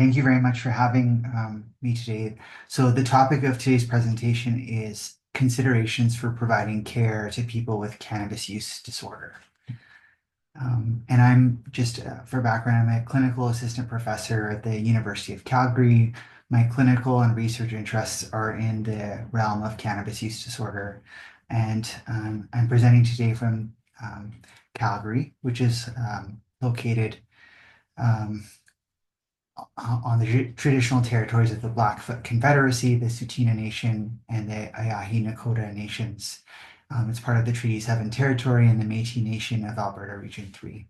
Thank you very much for having me today. So the topic of today's presentation is considerations for providing care to people with cannabis use disorder. And I'm just, for background, I'm a clinical assistant professor at the University of Calgary. My clinical and research interests are in the realm of cannabis use disorder. And I'm presenting today from Calgary, which is located um, on the traditional territories of the Blackfoot Confederacy, the Tsuut'ina Nation, and the Ayahi Nakota Nations. It's part of the Treaty 7 territory and the Métis Nation of Alberta Region 3.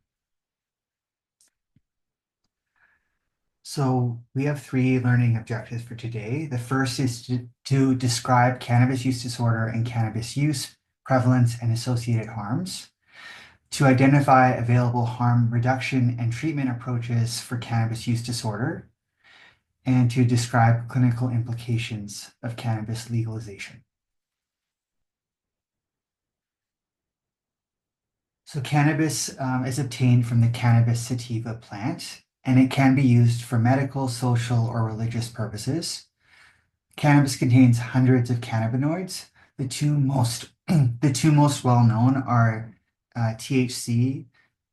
So we have three learning objectives for today. The first is to describe cannabis use disorder and cannabis use, prevalence, and associated harms, to identify available harm reduction and treatment approaches for cannabis use disorder, and to describe clinical implications of cannabis legalization. So cannabis is obtained from the cannabis sativa plant, and it can be used for medical, social, or religious purposes. Cannabis contains hundreds of cannabinoids. The two most well known are THC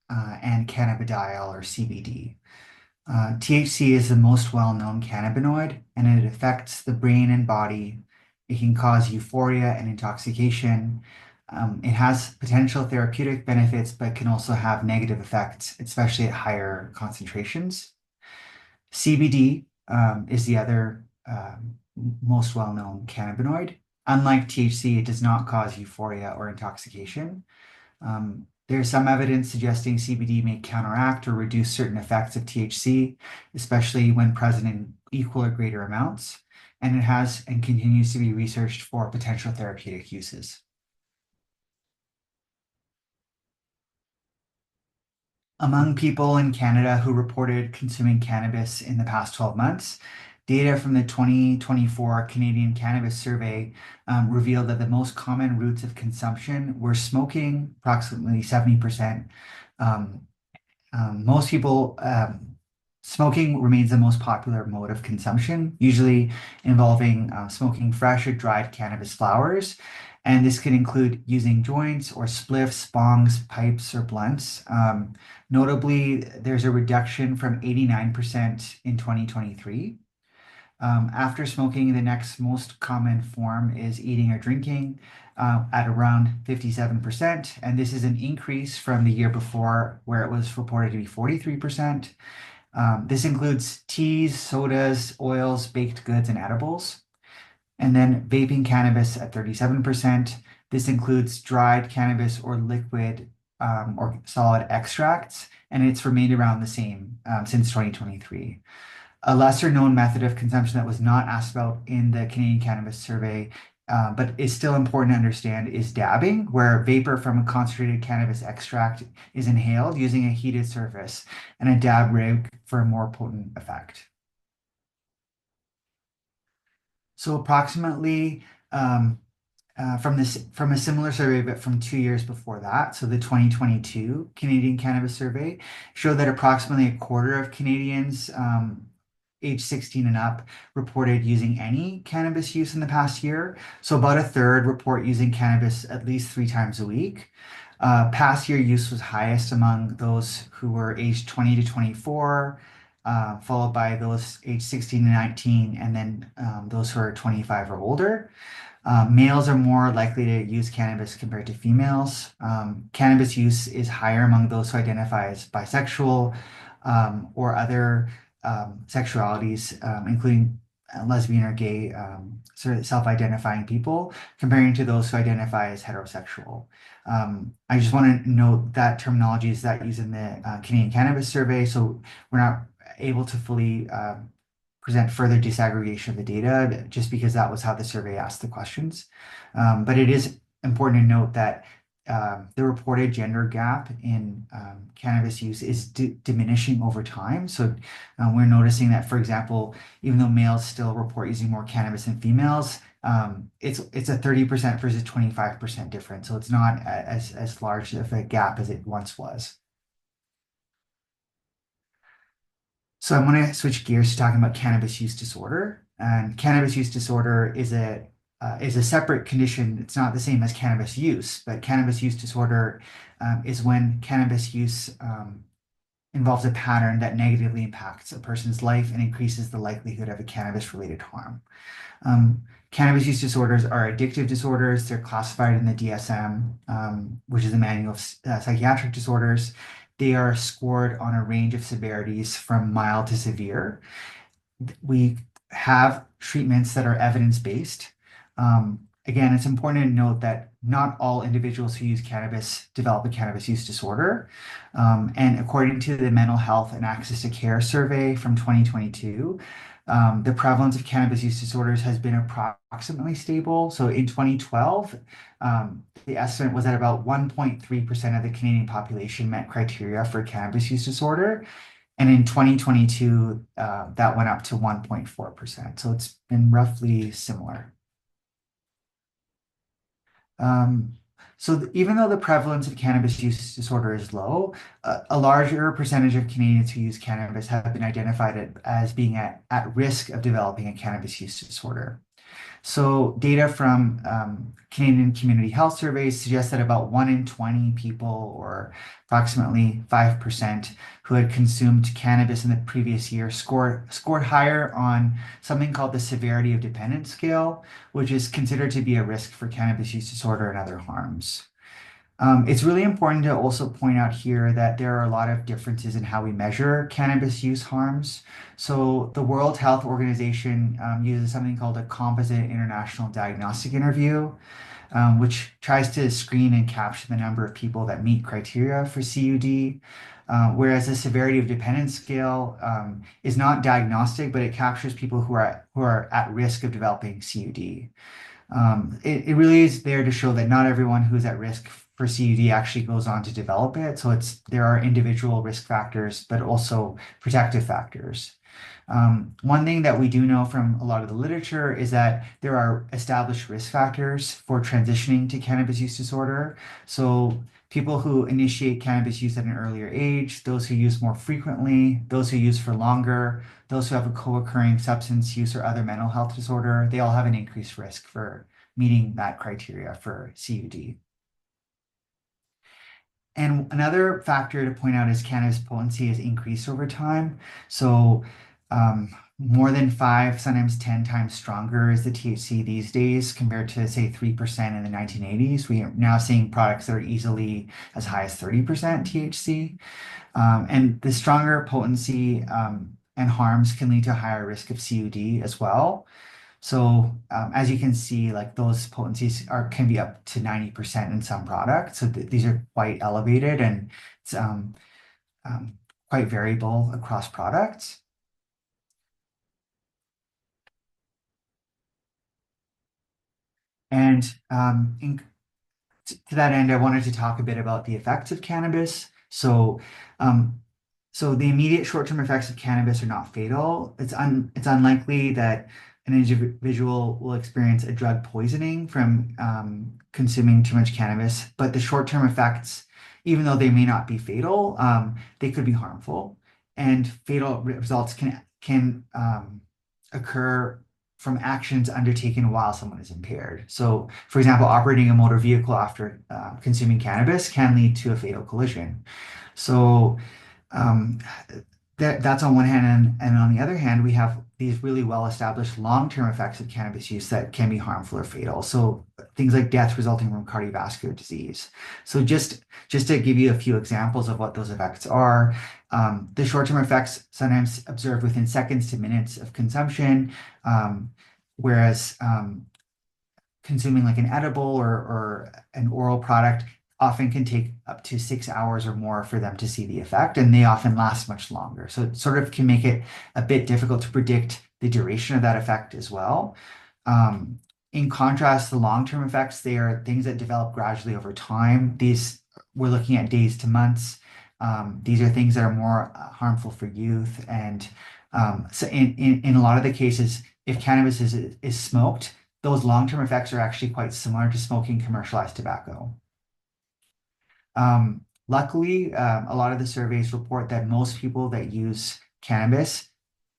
and cannabidiol or CBD. THC is the most well-known cannabinoid, and it affects the brain and body. It can cause euphoria and intoxication. It has potential therapeutic benefits, but can also have negative effects, especially at higher concentrations. CBD is the other most well-known cannabinoid. Unlike THC, it does not cause euphoria or intoxication. There's some evidence suggesting CBD may counteract or reduce certain effects of THC, especially when present in equal or greater amounts, and it has and continues to be researched for potential therapeutic uses. Among people in Canada who reported consuming cannabis in the past 12 months, data from the 2024 Canadian Cannabis Survey revealed that the most common routes of consumption were smoking, approximately 70%. Most people, smoking remains the most popular mode of consumption, usually involving smoking fresh or dried cannabis flowers. And this could include using joints or spliffs, bongs, pipes, or blunts. Notably, there's a reduction from 89% in 2023. After smoking, the next most common form is eating or drinking at around 57%. And this is an increase from the year before, where it was reported to be 43%. This includes teas, sodas, oils, baked goods, and edibles. And then vaping cannabis at 37%. This includes dried cannabis or liquid or solid extracts, and it's remained around the same since 2023. A lesser known method of consumption that was not asked about in the Canadian Cannabis Survey, but is still important to understand, is dabbing, where vapor from a concentrated cannabis extract is inhaled using a heated surface and a dab rig for a more potent effect. So approximately from a similar survey, but from 2 years before that, so the 2022 Canadian Cannabis Survey showed that approximately a quarter of Canadians age 16 and up reported using any cannabis use in the past year. So about a third report using cannabis at least 3 times a week. Past year use was highest among those who were aged 20 to 24, followed by those aged 16 to 19, and then those who are 25 or older. Males are more likely to use cannabis compared to females. Cannabis use is higher among those who identify as bisexual or other sexualities, including lesbian or gay, sort of self-identifying people, comparing to those who identify as heterosexual. I just want to note that terminology is that used in the Canadian Cannabis Survey, so we're not able to fully present further disaggregation of the data just because that was how the survey asked the questions. But it is important to note that the reported gender gap in cannabis use is diminishing over time. So we're noticing that, for example, even though males still report using more cannabis than females, it's a 30% versus 25% difference. So it's not as large of a gap as it once was. So I'm going to switch gears to talking about cannabis use disorder. And cannabis use disorder is a separate condition. It's not the same as cannabis use, but cannabis use disorder is when cannabis use involves a pattern that negatively impacts a person's life and increases the likelihood of a cannabis-related harm. Cannabis use disorders are addictive disorders. They're classified in the DSM, which is the Manual of Psychiatric Disorders. They are scored on a range of severities from mild to severe. We have treatments that are evidence-based. Again, it's important to note that not all individuals who use cannabis develop a cannabis use disorder. And according to the Mental Health and Access to Care survey from 2022, the prevalence of cannabis use disorders has been approximately stable. So in 2012, the estimate was that about 1.3% of the Canadian population met criteria for cannabis use disorder. And in 2022, that went up to 1.4%. So it's been roughly similar. Even though the prevalence of cannabis use disorder is low, a larger percentage of Canadians who use cannabis have been identified as being at risk of developing a cannabis use disorder. So data from Canadian Community Health Surveys suggests that about 1 in 20 people, or approximately 5%, who had consumed cannabis in the previous year scored higher on something called the severity of dependence scale, which is considered to be a risk for cannabis use disorder and other harms. It's really important to also point out here that there are a lot of differences in how we measure cannabis use harms. So the World Health Organization uses something called a composite international diagnostic interview, which tries to screen and capture the number of people that meet criteria for CUD. Whereas the severity of dependence scale is not diagnostic, but it captures people who are at risk of developing CUD. It really is there to show that not everyone who's at risk for CUD actually goes on to develop it. So there are individual risk factors, but also protective factors. One thing that we do know from a lot of the literature is that there are established risk factors for transitioning to cannabis use disorder. So people who initiate cannabis use at an earlier age, those who use more frequently, those who use for longer, those who have a co-occurring substance use or other mental health disorder, they all have an increased risk for meeting that criteria for CUD. And another factor to point out is cannabis potency has increased over time. So more than 5, sometimes 10 times stronger is the THC these days compared to, say, 3% in the 1980s. We are now seeing products that are easily as high as 30% THC. And the stronger potency and harms can lead to a higher risk of CUD as well. So as you can see, like those potencies can be up to 90% in some products. So these are quite elevated, and it's quite variable across products. And to that end, I wanted to talk a bit about the effects of cannabis. Um, so the immediate short-term effects of cannabis are not fatal. It's unlikely that an individual will experience a drug poisoning from consuming too much cannabis, but the short-term effects, even though they may not be fatal, they could be harmful, and fatal results can occur from actions undertaken while someone is impaired. So, for example, operating a motor vehicle after consuming cannabis can lead to a fatal collision. So um, that's on one hand, and on the other hand, we have these really well-established long-term effects of cannabis use that can be harmful or fatal. So things like death resulting from cardiovascular disease. So just to give you a few examples of what those effects are, the short-term effects sometimes observed within seconds to minutes of consumption, whereas consuming like an edible or an oral product often can take up to 6 hours or more for them to see the effect, and they often last much longer. So it sort of can make it a bit difficult to predict the duration of that effect as well. In contrast, the long-term effects, they are things that develop gradually over time. We're looking at days to months. These are things that are more harmful for youth. And so in a lot of the cases, if cannabis is smoked, those long-term effects are actually quite similar to smoking commercialized tobacco. Luckily, a lot of the surveys report that most people that use cannabis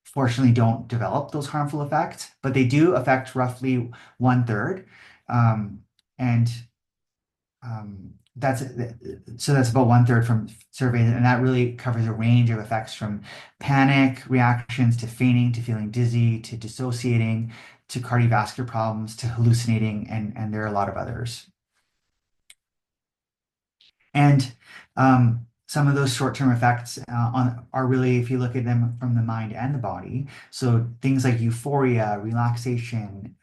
fortunately don't develop those harmful effects, but they do affect roughly 1/3. And that's so that's about 1/3 from surveys, and that really covers a range of effects from panic reactions to fainting to feeling dizzy to dissociating to cardiovascular problems to hallucinating, and there are a lot of others. And some of those short-term effects are really, if you look at them from the mind and the body, so things like euphoria, relaxation,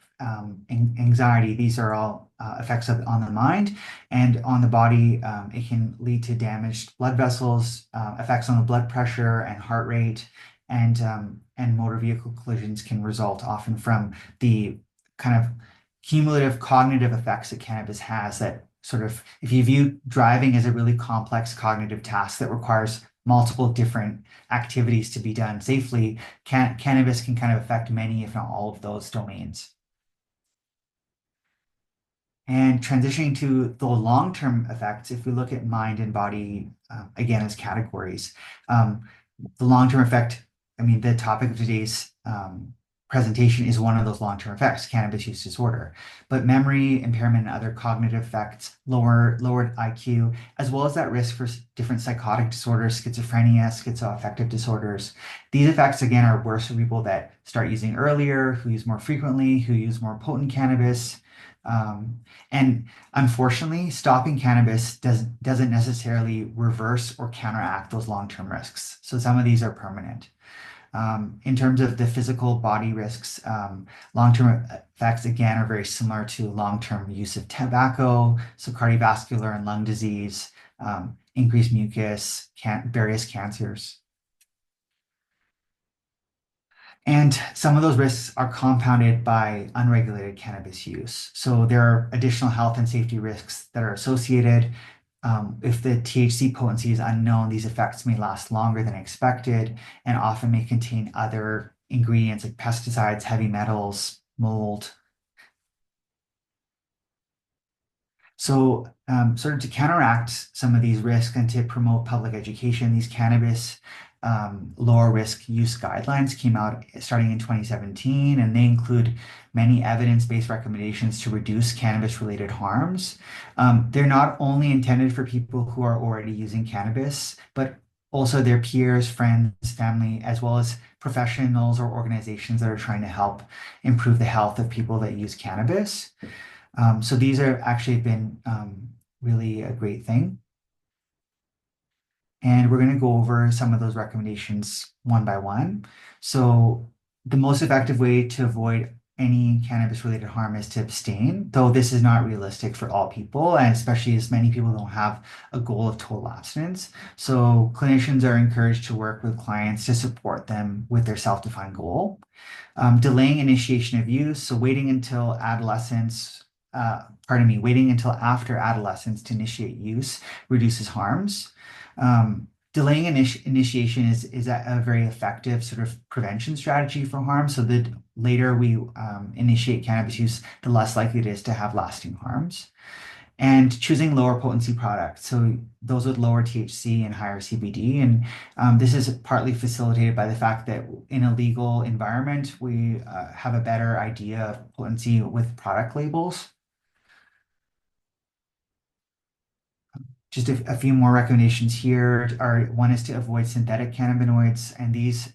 anxiety, these are all effects on the mind, and on the body, it can lead to damaged blood vessels, effects on the blood pressure and heart rate, and motor vehicle collisions can result often from the kind of cumulative cognitive effects that cannabis has that sort of, if you view driving as a really complex cognitive task that requires multiple different activities to be done safely, cannabis can kind of affect many, if not all of those domains. And transitioning to the long-term effects, if we look at mind and body, again, as categories, the long-term effect, I mean, the topic of today's presentation is one of those long-term effects, cannabis use disorder. But memory impairment and other cognitive effects, lowered IQ, as well as that risk for different psychotic disorders, schizophrenia, schizoaffective disorders. These effects, again, are worse for people that start using earlier, who use more frequently, who use more potent cannabis. And unfortunately, stopping cannabis doesn't necessarily reverse or counteract those long-term risks. So some of these are permanent. In terms of the physical body risks, long-term effects, again, are very similar to long-term use of tobacco, so cardiovascular and lung disease, increased mucus, various cancers. And some of those risks are compounded by unregulated cannabis use. So there are additional health and safety risks that are associated. If the THC potency is unknown, these effects may last longer than expected and often may contain other ingredients like pesticides, heavy metals, mold. So sort of to counteract some of these risks and to promote public education, these cannabis lower risk use guidelines came out starting in 2017, and they include many evidence-based recommendations to reduce cannabis-related harms. They're not only intended for people who are already using cannabis, but also their peers, friends, family, as well as professionals or organizations that are trying to help improve the health of people that use cannabis. So these are actually been really a great thing. And we're going to go over some of those recommendations one by one. So the most effective way to avoid any cannabis-related harm is to abstain, though this is not realistic for all people, and especially as many people don't have a goal of total abstinence. So clinicians are encouraged to work with clients to support them with their self-defined goal. Delaying initiation of use, so waiting until waiting until after adolescence to initiate use reduces harms. Delaying initiation is a very effective sort of prevention strategy for harm. So the later we initiate cannabis use, the less likely it is to have lasting harms. And choosing lower potency products, so those with lower THC and higher CBD. And this is partly facilitated by the fact that in a legal environment, we have a better idea of potency with product labels. Just a few more recommendations here are, one is to avoid synthetic cannabinoids, and these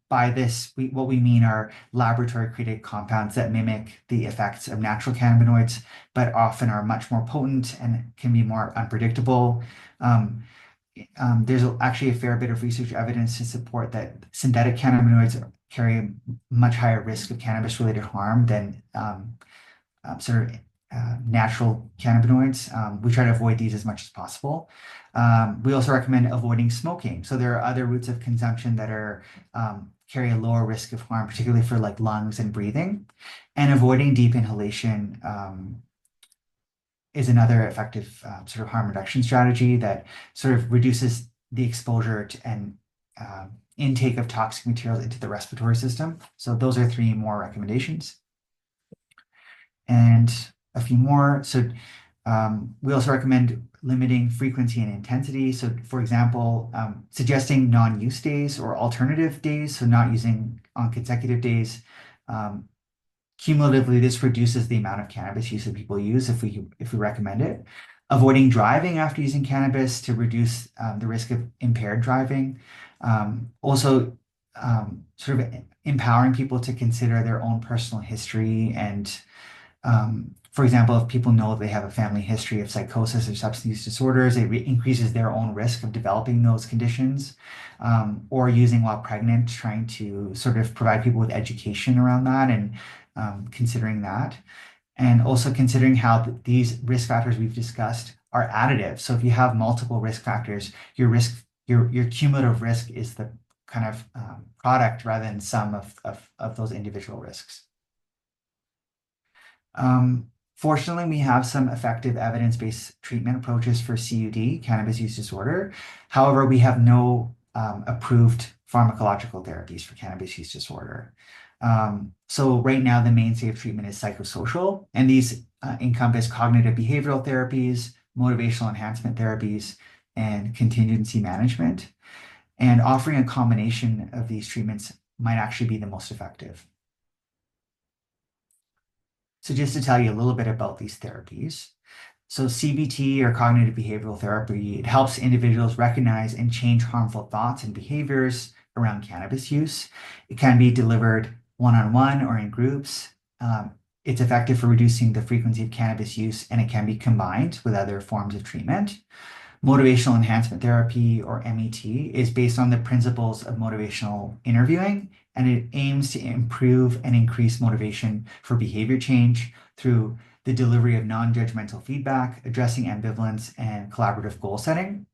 by this what we mean are laboratory created compounds that mimic the effects of natural cannabinoids but often are much more potent and can be more unpredictable. There's actually a fair bit of research evidence to support that synthetic cannabinoids carry a much higher risk of cannabis related harm than sort of natural cannabinoids. We try to avoid these as much as possible. We also recommend avoiding smoking. So there are other routes of consumption that are carry a lower risk of harm, particularly for like lungs and breathing. And avoiding deep inhalation is another effective sort of harm reduction strategy that sort of reduces the exposure to, and intake of toxic materials into the respiratory system. So those are 3 more recommendations. And a few more. So we also recommend limiting frequency and intensity. So, for example, suggesting non-use days or alternative days, so not using on consecutive days. Cumulatively, this reduces the amount of cannabis use that people use if we recommend it. Avoiding driving after using cannabis to reduce the risk of impaired driving. Also, sort of empowering people to consider their own personal history and for example, if people know they have a family history of psychosis or substance use disorders, it increases their own risk of developing those conditions, or using while pregnant, trying to sort of provide people with education around that and considering that. And also considering how these risk factors we've discussed are additive. So if you have multiple risk factors, your cumulative risk is the kind of product rather than sum of those individual risks. Fortunately, we have some effective evidence-based treatment approaches for CUD, cannabis use disorder. However, we have no approved pharmacological therapies for cannabis use disorder. So right now, the mainstay of treatment is psychosocial, and these encompass cognitive behavioral therapies, motivational enhancement therapies, and contingency management. And offering a combination of these treatments might actually be the most effective. So just to tell you a little bit about these therapies. So CBT or cognitive behavioral therapy, it helps individuals recognize and change harmful thoughts and behaviors around cannabis use. It can be delivered one-on-one or in groups. It's effective for reducing the frequency of cannabis use, and it can be combined with other forms of treatment. Motivational enhancement therapy, or MET, is based on the principles of motivational interviewing, and it aims to improve and increase motivation for behavior change through the delivery of non-judgmental feedback, addressing ambivalence, and collaborative goal setting.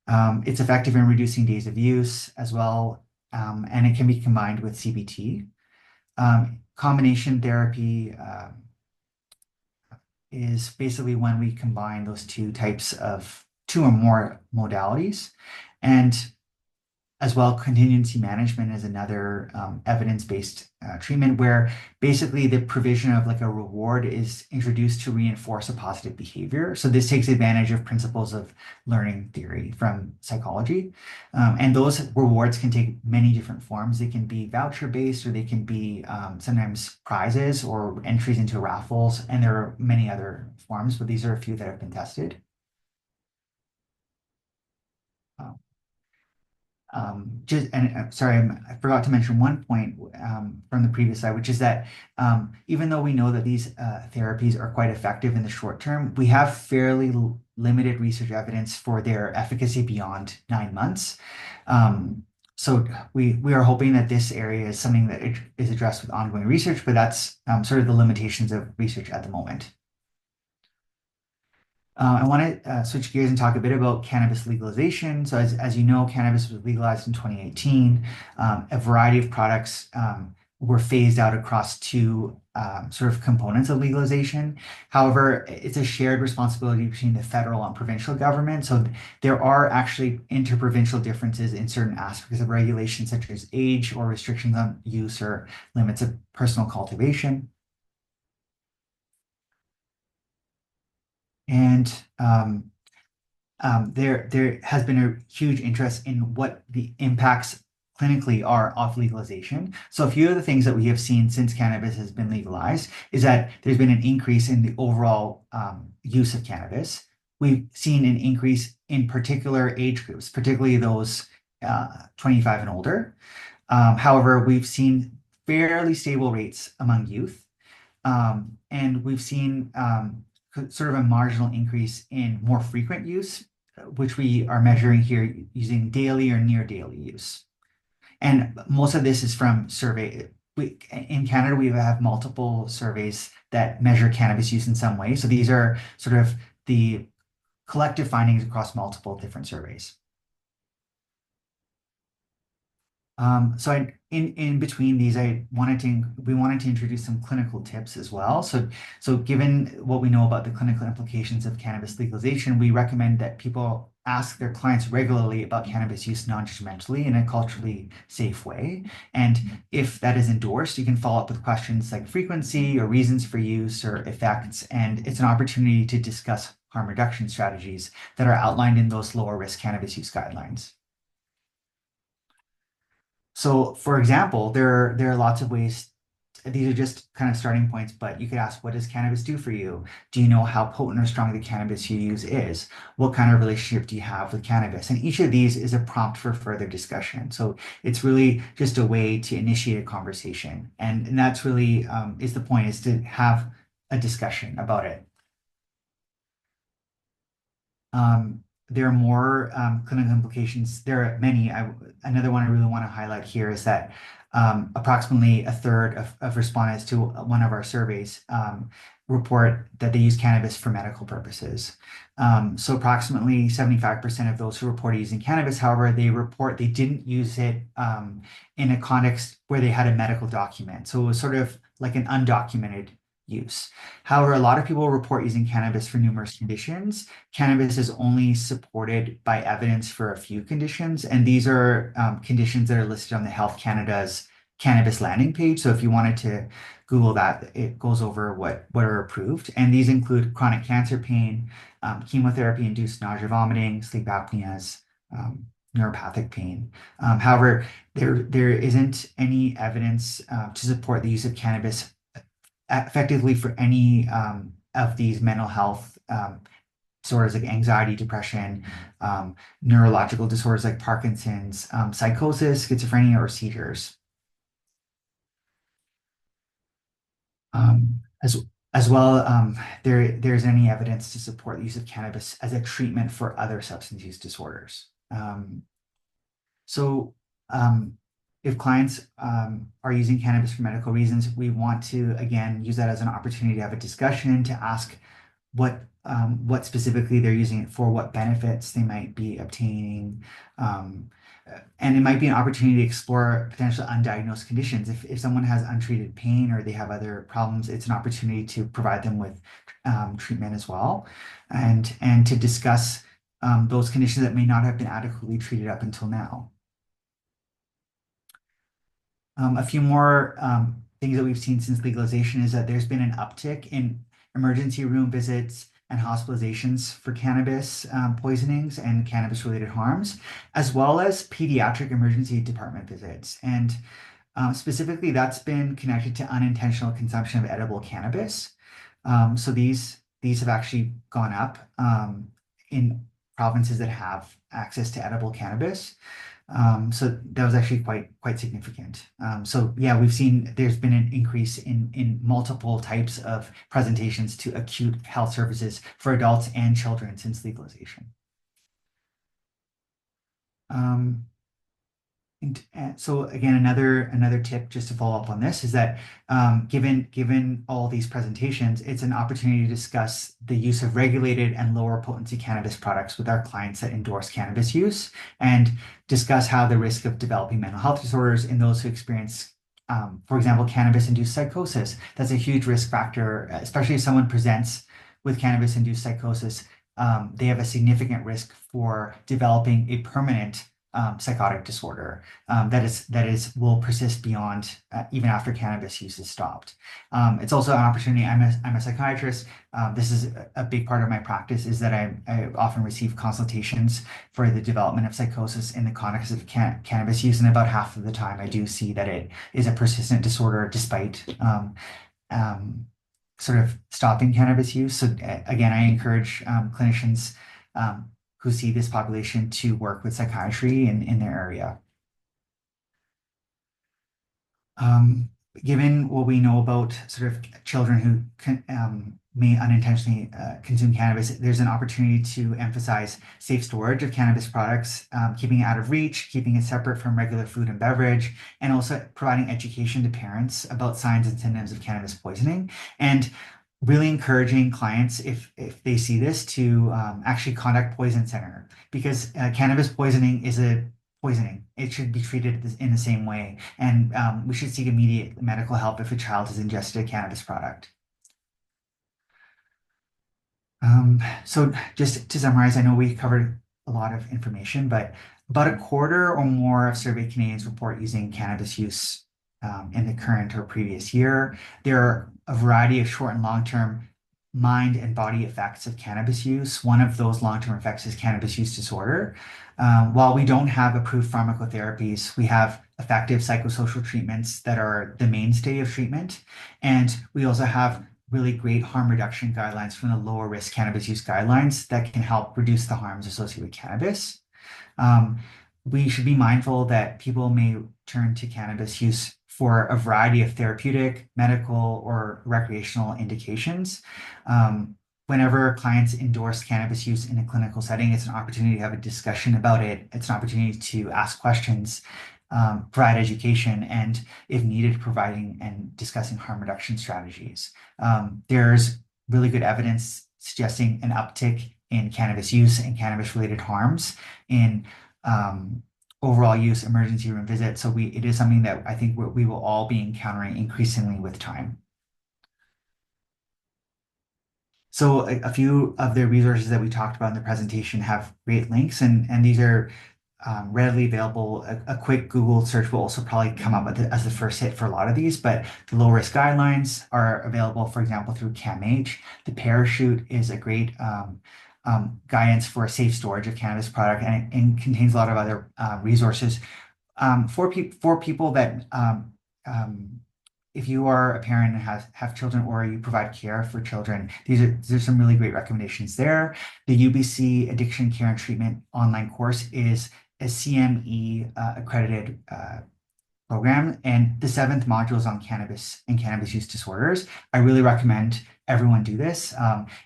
It's effective in reducing days of use as well, and it can be combined with CBT. Combination therapy is basically when we combine those two or more modalities. And as well, contingency management is another evidence-based treatment where basically the provision of like a reward is introduced to reinforce a positive behavior. So this takes advantage of principles of learning theory from psychology. And those rewards can take many different forms. They can be voucher-based, or they can be sometimes prizes or entries into raffles. And there are many other forms, but these are a few that have been tested. Sorry, I forgot to mention one point from the previous slide, which is that even though we know that these therapies are quite effective in the short term, we have fairly limited research evidence for their efficacy beyond 9 months. So we are hoping that this area is something that is addressed with ongoing research, but that's sort of the limitations of research at the moment. I want to switch gears and talk a bit about cannabis legalization. So as you know, cannabis was legalized in 2018. A variety of products were phased out across two sort of components of legalization. However, it's a shared responsibility between the federal and provincial government. So there are actually interprovincial differences in certain aspects of regulation, such as age or restrictions on use or limits of personal cultivation. And there has been a huge interest in what the impacts clinically are of legalization. So a few of the things that we have seen since cannabis has been legalized is that there's been an increase in the overall use of cannabis. We've seen an increase in particular age groups, particularly those 25 and older. However, we've seen fairly stable rates among youth. And we've seen sort of a marginal increase in more frequent use, which we are measuring here using daily or near daily use. And most of this is from survey. In Canada, we have multiple surveys that measure cannabis use in some way. So these are sort of the collective findings across multiple different surveys. So in between these, we wanted to introduce some clinical tips as well. So given what we know about the clinical implications of cannabis legalization, we recommend that people ask their clients regularly about cannabis use non-judgmentally in a culturally safe way. And if that is endorsed, you can follow up with questions like frequency or reasons for use or effects. And it's an opportunity to discuss harm reduction strategies that are outlined in those lower risk cannabis use guidelines. So, for example, there are lots of ways. These are just kind of starting points, but you could ask, what does cannabis do for you? Do you know how potent or strong the cannabis you use is? What kind of relationship do you have with cannabis? And each of these is a prompt for further discussion. So it's really just a way to initiate a conversation. And that's really is the point, is to have a discussion about it. There are more clinical implications. There are many. Another one I really want to highlight here is that approximately a third of respondents to one of our surveys report that they use cannabis for medical purposes. So approximately 75% of those who report using cannabis, however, they report they didn't use it in a context where they had a medical document. So it was sort of like an undocumented use. However, a lot of people report using cannabis for numerous conditions. Cannabis is only supported by evidence for a few conditions, and these are conditions that are listed on the Health Canada's cannabis landing page. So if you wanted to Google that, it goes over what are approved, and these include chronic cancer pain, chemotherapy-induced nausea, vomiting, sleep apneas, neuropathic pain. However, there isn't any evidence to support the use of cannabis effectively for any of these mental health disorders like anxiety, depression, neurological disorders like Parkinson's, psychosis, schizophrenia, or seizures. As well, there's any evidence to support the use of cannabis as a treatment for other substance use disorders. So if clients are using cannabis for medical reasons, we want to, again, use that as an opportunity to have a discussion, to ask what specifically they're using it for, what benefits they might be obtaining. And it might be an opportunity to explore potential undiagnosed conditions. If someone has untreated pain or they have other problems, it's an opportunity to provide them with treatment as well, and to discuss those conditions that may not have been adequately treated up until now. A few more things that we've seen since legalization is that there's been an uptick in emergency room visits and hospitalizations for cannabis poisonings and cannabis-related harms, as well as pediatric emergency department visits. And specifically, that's been connected to unintentional consumption of edible cannabis. So these have actually gone up in provinces that have access to edible cannabis. So that was actually quite significant. So yeah, we've seen there's been an increase in multiple types of presentations to acute health services for adults and children since legalization. And so again, another tip just to follow up on this is that given all these presentations, it's an opportunity to discuss the use of regulated and lower potency cannabis products with our clients that endorse cannabis use, and discuss how the risk of developing mental health disorders in those who experience, for example, cannabis-induced psychosis. That's a huge risk factor, especially if someone presents with cannabis-induced psychosis. They have a significant risk for developing a permanent psychotic disorder that will persist beyond even after cannabis use is stopped. It's also an opportunity. I'm a psychiatrist. This is a big part of my practice, is that I often receive consultations for the development of psychosis in the context of cannabis use, and about half of the time I do see that it is a persistent disorder despite sort of stopping cannabis use. So again, I encourage clinicians who see this population to work with psychiatry in their area. Given what we know about sort of children who may unintentionally consume cannabis, there's an opportunity to emphasize safe storage of cannabis products, keeping it out of reach, keeping it separate from regular food and beverage, and also providing education to parents about signs and symptoms of cannabis poisoning. And really encouraging clients, if they see this, to actually contact Poison Center, because cannabis poisoning is a poisoning. It should be treated in the same way, and we should seek immediate medical help if a child has ingested a cannabis product. So just to summarize, I know we covered a lot of information, but about a quarter or more of surveyed Canadians report using cannabis use in the current or previous year. There are a variety of short and long-term mind and body effects of cannabis use. One of those long-term effects is cannabis use disorder. While we don't have approved pharmacotherapies, we have effective psychosocial treatments that are the mainstay of treatment. And we also have really great harm reduction guidelines from the lower risk cannabis use guidelines that can help reduce the harms associated with cannabis. Um, we should be mindful that people may turn to cannabis use for a variety of therapeutic, medical, or recreational indications. Whenever clients endorse cannabis use in a clinical setting, it's an opportunity to have a discussion about it. It's an opportunity to ask questions, provide education, and if needed, providing and discussing harm reduction strategies. There's really good evidence suggesting an uptick in cannabis use and cannabis-related harms in overall use, emergency room visits. So it is something that I think we will all be encountering increasingly with time. So a few of the resources that we talked about in the presentation have great links, and these are readily available. A quick Google search will also probably come up as the first hit for a lot of these, but the low risk guidelines are available, for example, through CAMH. The Parachute is a great guidance for safe storage of cannabis product, and contains a lot of other resources for people that if you are a parent and have children or you provide care for children, there's some really great recommendations there. The UBC Addiction Care and Treatment online course is a CME accredited program, and the 7th module is on cannabis and cannabis use disorders. I really recommend everyone do this.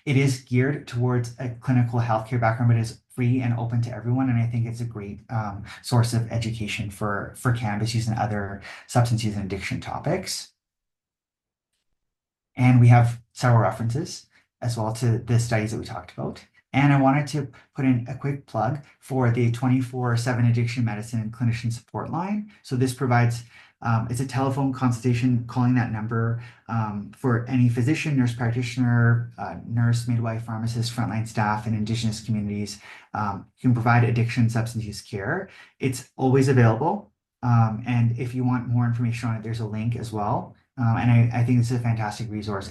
It is geared towards a clinical healthcare background, but is free and open to everyone, and I think it's a great source of education for cannabis use and other substance use and addiction topics. And we have several references as well to the studies that we talked about. And I wanted to put in a quick plug for the 24/7 addiction medicine and clinician support line. So this provides, it's a telephone consultation, calling that number for any physician, nurse practitioner, nurse, midwife, pharmacist, frontline staff, and Indigenous communities can provide addiction substance use care. It's always available. And if you want more information on it, there's a link as well. And I think this is a fantastic resource.